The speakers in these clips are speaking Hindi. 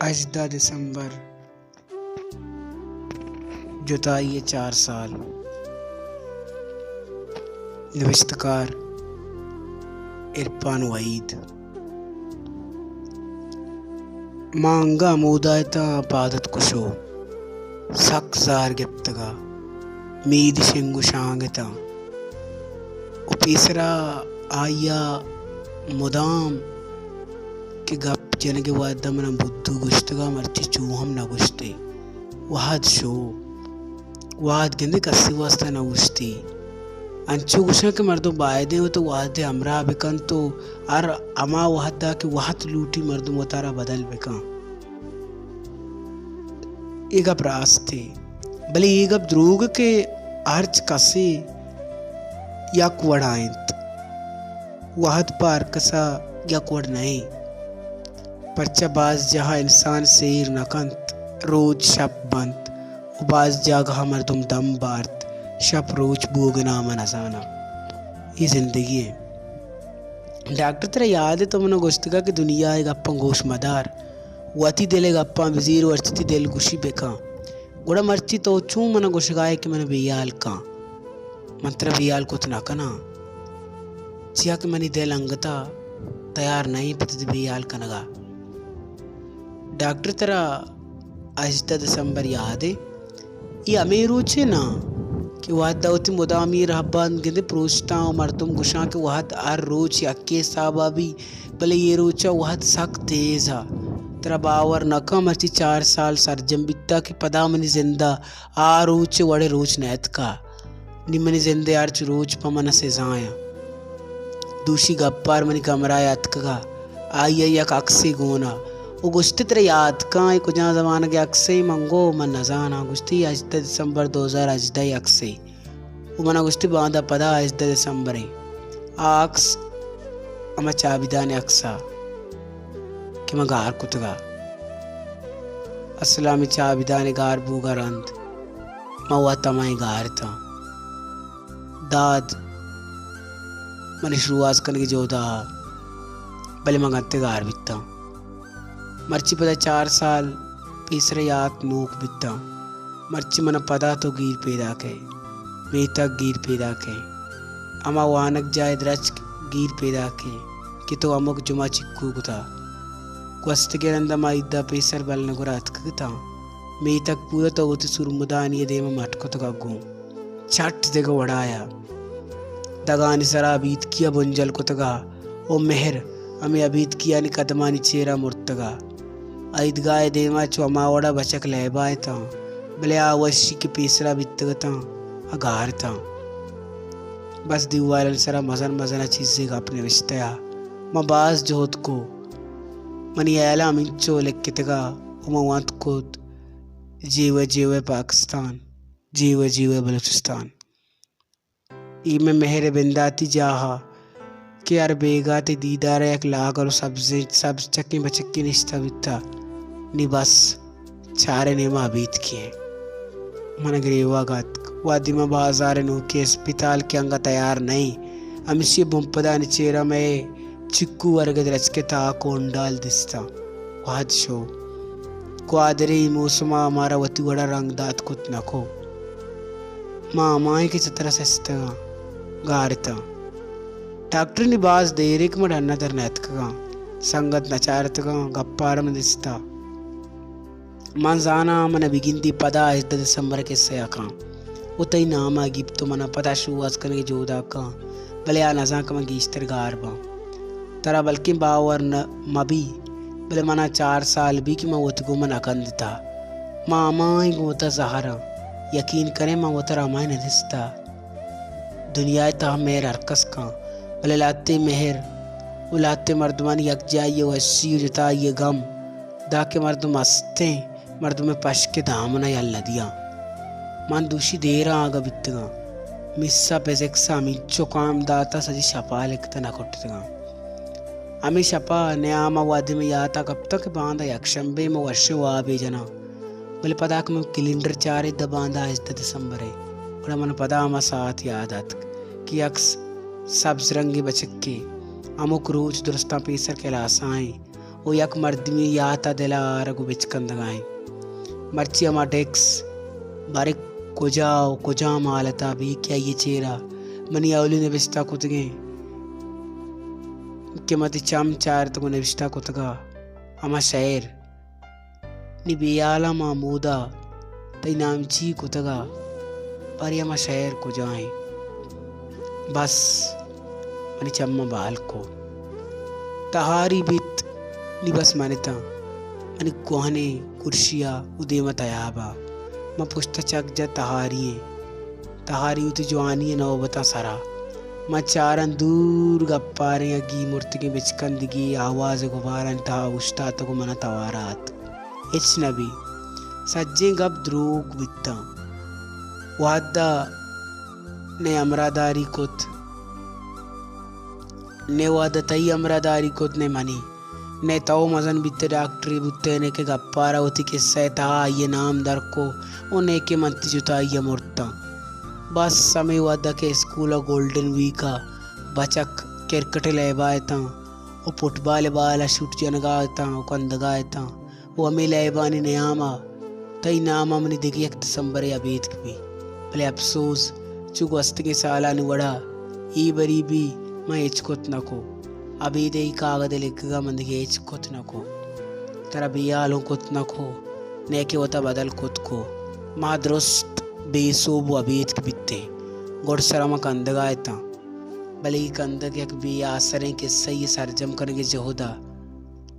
अजदा दिसंबर जुताई 4 साल। नविश्तकार इरफान वहीद। मांगा मुदायता पादत कुशो सक जार गिप्तगा मीद शिंगु शांगता उपीसरा आया मुदाम के गप जनगे वादम न बुद्धू गुश्तगा मर्ची चूहम न गुश्ते वाद शो वाद गिंदे कस्सी वास्ता न गुश्ती अंचु गुशा के मर्दों बायदे हो तो वादे हमरा बिकन तो अर अमा वादा के वाहत लूटी मर्दों वतारा बदल बिका एक अप रास्ते भले एक अप द्रोग के अर्च कसे या कुवड़ायंत वाहत पार कसा या कुवड़ नहीं परचा बाज जहाँ इंसान शेर नकंत रोज शब बंत बाज जागह मर्दुम दम बार्त शब रोज बोगना मनसाना। ये जिंदगी है। डॉक्टर तेरा याद है तो मना गुश्तगा की दुनिया है गप्पा गोश मदार वती दिले गप्पा वजीर वर्चती दिल गुशी बेका गुड़ा मर्ची तो चू मना गुशगाए कि मन बियाल का मंत्र बियाल कुछ ना कना चिया कि मनी दिल अंगता तैयार नहीं पति बियाल कनगा। डॉक्टर तेरा अजदा दिसंबर याद है ये अमीरू छे ना कि वह दावती मुदामी रहबान गिंदे प्रोस्टा मर्दुम गुशा के वह आर रोज यक्के साबा भी भले ये रोचा वह सख्त तेज हा तेरा बावर नका मर्ची 4 साल सरजम बित्ता के पदा मनी जिंदा आ रोच वड़े रोज नैत का निमनी जिंदे अर्च रोज पमन से जाया दूषी गप्पार मनी कमरा यातका आई यक अक्से गोना वो गुश्ती तेरे याद का एक जहाँ ज़माना के अक्से मंगो मन नजाना गुश्ती अजदा दिसंबर 2000 अजदा अक्से वो मना गुश्ती बांधा पदा अजदा दिसंबर आक्स अमा चाबिदान अक्सा कि मैं गार कुतगा असलामी चाबिदान गार बूगा रंद मवा तमाई गार था दाद मनी शुरुआत करने की जोदा भले मंगाते गार बिता मर्ची पदा 4 साल तीसरे याद नूक बिता मर्ची मना पदा तो गिर पैदा के बेतक गिर पैदा के अमा वानक जाए द्रच गिर पैदा के कि तो अमुक जुमा चिक्कू कुता क्वस्त के रंदा माइदा पेसर बल न गुरात कता मेतक पूरा तो उत सुरमुदान ये देम मटको तो गगो छट देगा वड़ाया दगानी सरा बीत किया बुंजल कुतगा ओ मेहर हमें अबीत किया नि कदमानी चेरा मुर्तगा ऐदगाय देमा चो अमावड़ा बचक लहबाए था भले आवशी के पेसरा बितगा था अगार था बस दीवार सरा मजन मजना चीजें अपने विश्तया मबाज जोत को मनी ऐला मिंचो लेकितगा उमवात को जीव जीव पाकिस्तान जीव जीव बलूचिस्तान इमे मेहर बिंदाती जाहा के यार बेगा ते दीदार एक लाग और सब चक्की बचक्की निश्ता बिता नी बस चारे नेमा बीत किए मन ग्रेवा गात वादिमा बाजार नु के अस्पताल के अंग तैयार नहीं अमिशी बुंपदा निचेरा में चिक्कू वर्ग रच के ता कोंडाल दिस्ता वाद शो क्वादरी मौसमा हमारा वती बड़ा रंग दात कुत नखो माँ माए की चित्र सस्ता गारता डॉक्टर ने बाज देरे के मडन्ना दरनैत का संगत नचारत का गप्पार में दिस्ता मंजाना मन बिगिंदी पदा अजदा दिसंबर के से आका उतई नाम आगिब तो मना पता शुआस करने जोदा का भले आ नजा का मगीस्तर गारबा तरा बल्कि बावर न मबी भले मना 4 साल भी कि मैं वो तो मन अकंद था मामा ही गोता सहारा यकीन करे मैं वो तरा माय न दिस्ता दुनिया ता मेर अरकस का भले लाते मेहर उलाते मर्दमान यक जाइए वसी जता ये गम दाके मर्द मस्ते मर्द में पश के दामना यल्ला दिया मन दूषी देरा आगा बितगा मिस्सा पेजेक्सा मिंचो काम दाता सजी शपा लिखता ना कुटगा अमी शपा न्यामा वादे में याता कब तक बांधा यक्षंबे में वर्षे वाबे जना भले पदा में कैलेंडर चारे दबांधा अजदा दिसंबर है और मन पदा मा साथ याद आत कि अक्स सब्ज रंगी बचक्के अमुक रोज दुरुस्ता पेसर के लासाएं वो यक मर्दमी याता दिला रगु बिचकंदगाई मर्ची अमा डेक्स बारे कुजा मालता भी क्या ये चेरा मनी अवली ने विस्ता कुतगे के मति चम चार तको ने विस्ता कुतगा अमा शहर नि बियाला मामूदा तई नाम ची कुतगा पर यमा शहर कुजाई बस मनी चम्मा बाल को तहारी बीत नि बस मानिता मनी कोहने कुर्सिया उदेमत आयाबा म पुष्ट चक जा तहारी उत जवानी नौ बता सरा म चारन दूर गप्पारे अगी मूर्ति के बिचकंदगी आवाज गुबारन ता उष्टा तो मन तवारात इच नबी सज्जे गप द्रोग बित्ता वादा ने अमरादारी कुत ने वादतई अमरादारी कुत ने मनी ने तो मजन बित्ते डॉक्टरी बुत्ते ने के गप्पारा होती के सहता ये नाम दर को उन्हें के मंत्री जुता ये मुर्ता बस समय वादा के स्कूल गोल्डन वीका बचक क्रिकेट लेबायता वो फुटबॉल बाला शूट जनगायता वो कंदगायता वो अमी लेबानी नियामा तई नाम हमने देखी 1 दिसंबर या बीत भी भले अफसोस चुक वस्त के साला निवड़ा ई बरी भी मैं एचकोत नको अभी दे कागद लिखगा मंद के एचकोत नको तेरा बियालों कोत नको ने के होता बदल कोत को माँ दुरुस्त बेसोबु अबीत के बित्ते गोड़ सरमा कंदगायता भले ही कंदग एक भी आसरें के सही सरजम करने जहोदा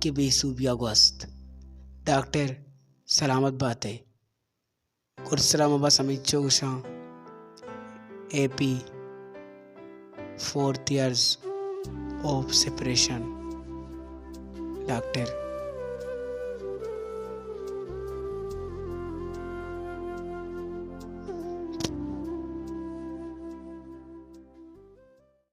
के बेसूबिया गोस्त डॉक्टर सलामत बात है गुरसराम बस अमिचो गुशा AP 4th years of separation doctor